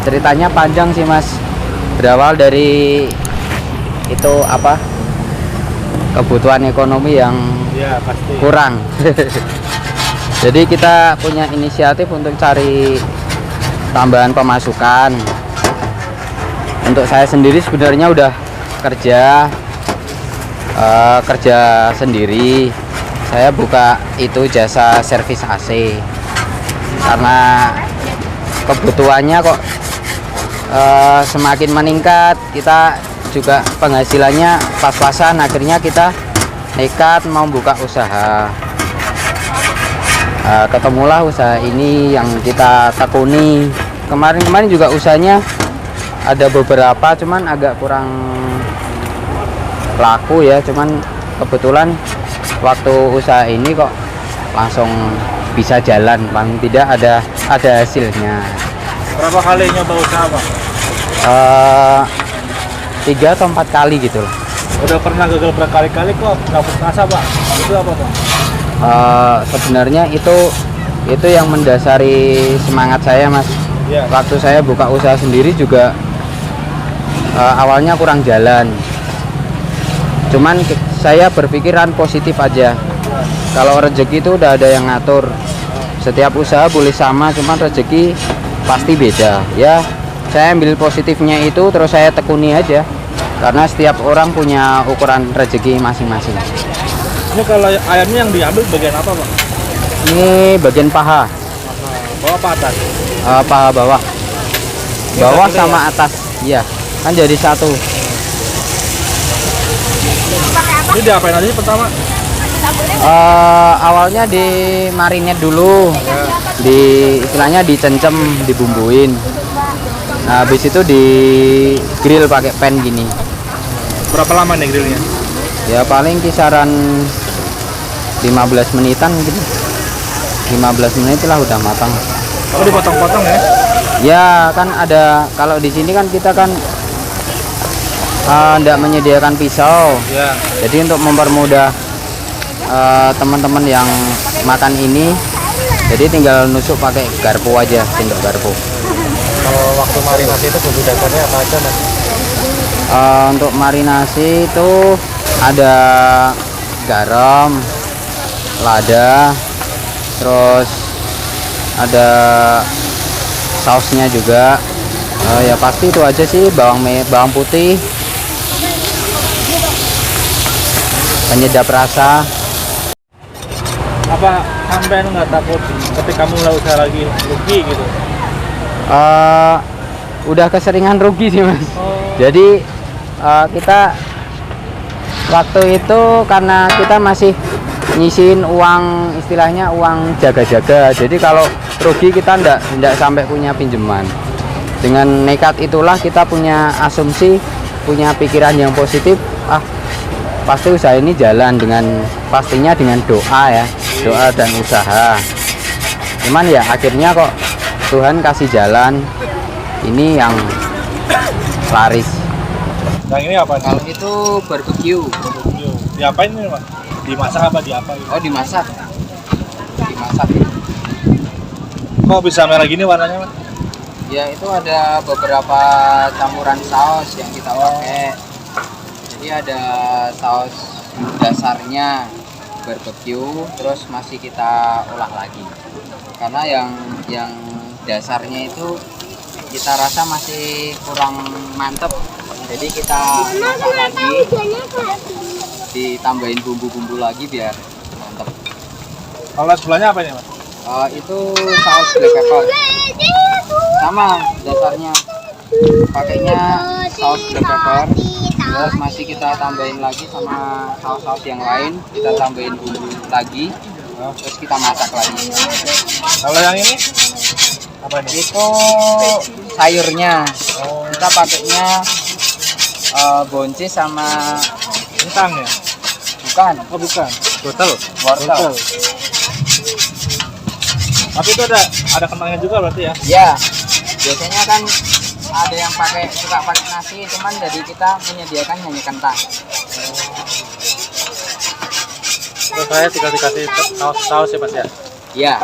ceritanya panjang sih Mas. Berawal dari itu apa, kebutuhan ekonomi yang Ya pasti. kurang. Jadi kita punya inisiatif untuk cari tambahan pemasukan. Untuk saya sendiri sebenarnya udah kerja sendiri. Saya buka itu jasa servis AC karena kebutuhannya kok semakin meningkat. Kita juga penghasilannya pas-pasan, akhirnya kita nekat mau buka usaha. Ketemulah usaha ini yang kita tekuni. Kemarin juga usahanya ada beberapa, cuman agak kurang laku ya. Cuman kebetulan waktu usaha ini kok langsung bisa jalan, paling tidak ada hasilnya. Berapa kali nyoba usaha Pak? 3 atau 4 kali gitu lah. Udah pernah gagal berkali-kali kok nggak putus asa Pak? Itu apa Pak? Sebenarnya itu yang mendasari semangat saya Mas. Ya. Waktu saya buka usaha sendiri juga awalnya kurang jalan, cuman saya berpikiran positif aja. Kalau rezeki itu udah ada yang ngatur. Setiap usaha boleh sama, cuman rezeki pasti beda ya. Saya ambil positifnya itu, terus saya tekuni aja, karena setiap orang punya ukuran rezeki masing-masing. Ini kalau ayamnya yang diambil bagian apa Pak? Ini bagian paha. Bawah apa atas? Paha bawah, Ini bawah satu sama ya? atas, iya kan jadi satu. Ini diapain aja sih pertama? Awalnya di marinate dulu, istilahnya dicencem, dibumbuin. Nah, habis itu di grill pakai pan gini. Berapa lama nih grillnya? Ya paling kisaran 15 menitan gitu. 15 menit lah udah matang. Oh dipotong-potong ya? Ya kan ada, kalau di sini kan kita kan tidak menyediakan pisau. Ya. Jadi untuk mempermudah teman-teman yang makan ini, jadi tinggal nusuk pakai garpu aja, sendok garpu. Kalau waktu marinasi itu bumbu dasarnya apa aja Mas? Untuk marinasi itu ada garam, lada, terus ada sausnya juga. Ya pasti itu aja sih, bawang putih, penyedap rasa. Apa sampai nggak takut ketika mulai usaha lagi rugi gitu? Udah keseringan rugi sih Mas. Oh. Jadi kita waktu itu karena kita masih nyisihin uang, istilahnya uang jaga-jaga. Jadi kalau rugi kita ndak sampai punya pinjaman. Dengan nekat itulah kita punya asumsi, punya pikiran yang positif. Pasti usaha ini jalan, pastinya dengan doa ya, doa dan usaha. Cuman ya akhirnya kok Tuhan kasih jalan. Ini yang laris. Yang ini apa? Kalau itu barbecue. Diapain ini Mas? Dimasak apa diapa? Gitu? Oh dimasak. Dimasak. Kok bisa merah gini warnanya Mas? Ya itu ada beberapa campuran saus yang kita pakai. Jadi ada saus dasarnya barbecue, terus masih kita olah lagi. Karena yang dasarnya itu kita rasa masih kurang mantep, jadi kita masak lagi, ditambahin bumbu-bumbu lagi biar mantep. Kalau sebelahnya apa ini Mas? Itu saus black pepper, sama dasarnya pakainya saus black pepper, terus masih kita tambahin lagi sama saus-saus yang lain, kita tambahin bumbu lagi, terus kita masak lagi. Kalau yang ini apa ini? Itu sayurnya. Kita pakainya boncis sama Kentang ya? bukan Oh bukan. wortel. Tapi itu ada kentangnya juga berarti ya? Ya, biasanya kan ada yang suka pakai nasi, cuman dari kita menyediakan hanya kentang. Terus saya tinggal dikasih saus ya Mas ya? Ya.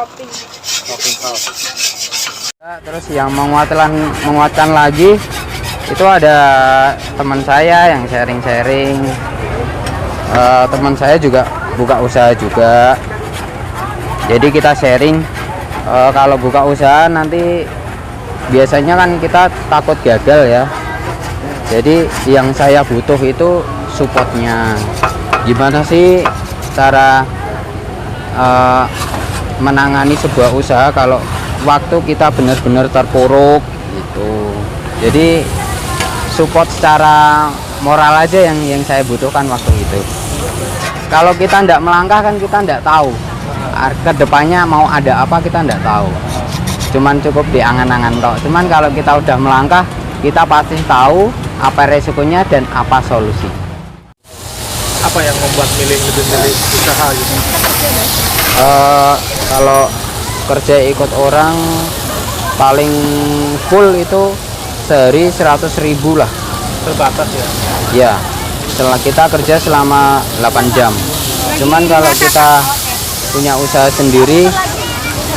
Topping saus. Terus yang menguatkan lagi itu ada teman saya yang sharing-sharing. Teman saya juga buka usaha juga. Jadi kita sharing, kalau buka usaha nanti biasanya kan kita takut gagal ya. Jadi yang saya butuh itu supportnya. Gimana sih cara menangani sebuah usaha kalau waktu kita benar-benar terpuruk gitu. Jadi support secara moral aja yang saya butuhkan waktu itu. Kalau kita tidak melangkah kan kita tidak tahu ke depannya mau ada apa, kita tidak tahu. Cuman cukup diangan-angan tok. Cuman kalau kita udah melangkah, kita pasti tahu apa resikonya dan apa solusi. Apa yang membuat lebih milih usaha gitu? Kalau kerja ikut orang paling full itu sehari 100.000 lah. Terbatas ya? Ya, setelah kita kerja selama 8 jam. Cuman kalau kita punya usaha sendiri,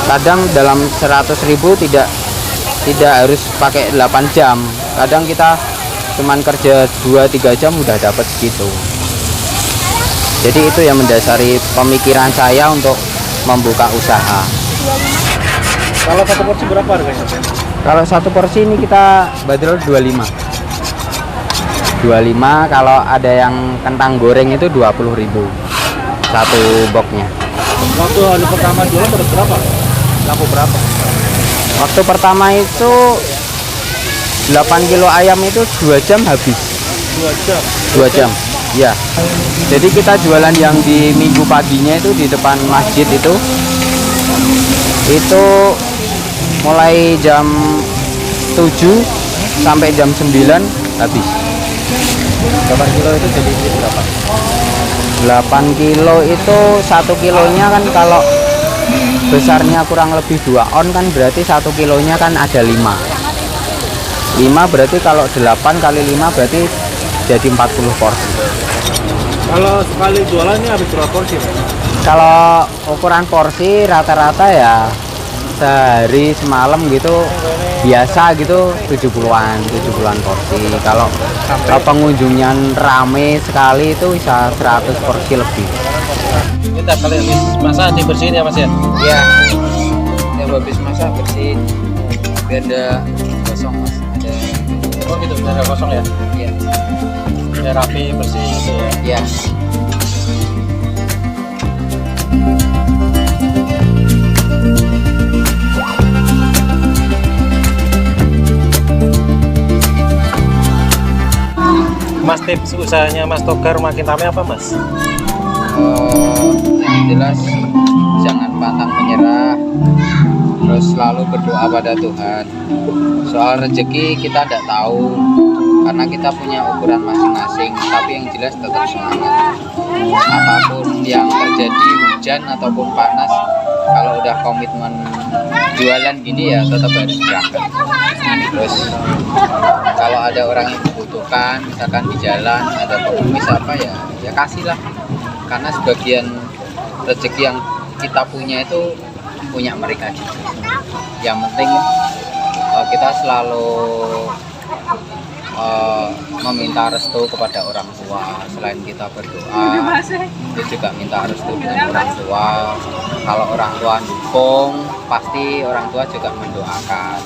kadang dalam 100.000 tidak harus pakai 8 jam. Kadang kita cuman kerja 2-3 jam udah dapat segitu. Jadi itu yang mendasari pemikiran saya untuk membuka usaha. Kalau satu porsi berapa harganya? Kalau satu porsi ini kita bandrol 25. Kalau ada yang kentang goreng itu 20.000 satu boxnya. Waktu hari pertama jualan berapa? Laku berapa? Waktu pertama itu 8 kilo ayam itu 2 jam habis. 2 jam? 2 jam, ya. Jadi kita jualan yang di minggu paginya itu di depan masjid itu mulai jam 7 sampai jam 9 habis. 8 kilo itu jadi berapa? 8 kilo itu 1 kilonya kan kalau besarnya kurang lebih 2 on kan berarti 1 kilonya kan ada 5 berarti kalau 8 kali 5 berarti jadi 40 porsi. Kalau sekali jualan ini habis berapa porsi? Kalau ukuran porsi rata-rata ya sehari semalam gitu biasa gitu 70-an porsi. Kalau pengunjungnya rame sekali itu bisa 100 porsi lebih. Kita kali habis masak dibersihin ya Mas ya? Iya. Ya habis masak bersihin biar ada kosong Mas. Ada. Oh gitu, biar ada kosong ya? Iya. Biar rapi bersih gitu ya? Iya. Mas, tips usahanya Mas Togar makin ramai apa Mas? Yang jelas jangan pantang menyerah, terus selalu berdoa pada Tuhan. Soal rezeki kita tidak tahu karena kita punya ukuran masing-masing, tapi yang jelas tetap semangat. Apapun yang terjadi, hujan ataupun panas, kalau udah komitmen jualan gini ya tetap harus berangkat. Terus kalau ada orang yang membutuhkan, misalkan di jalan ada pengemis apa ya kasihlah, karena sebagian rezeki yang kita punya itu punya mereka juga. Yang penting kita selalu meminta restu kepada orang tua. Selain kita berdoa, kita juga minta restu dengan orang tua. Kalau orang tua dukung, pasti orang tua juga mendoakan.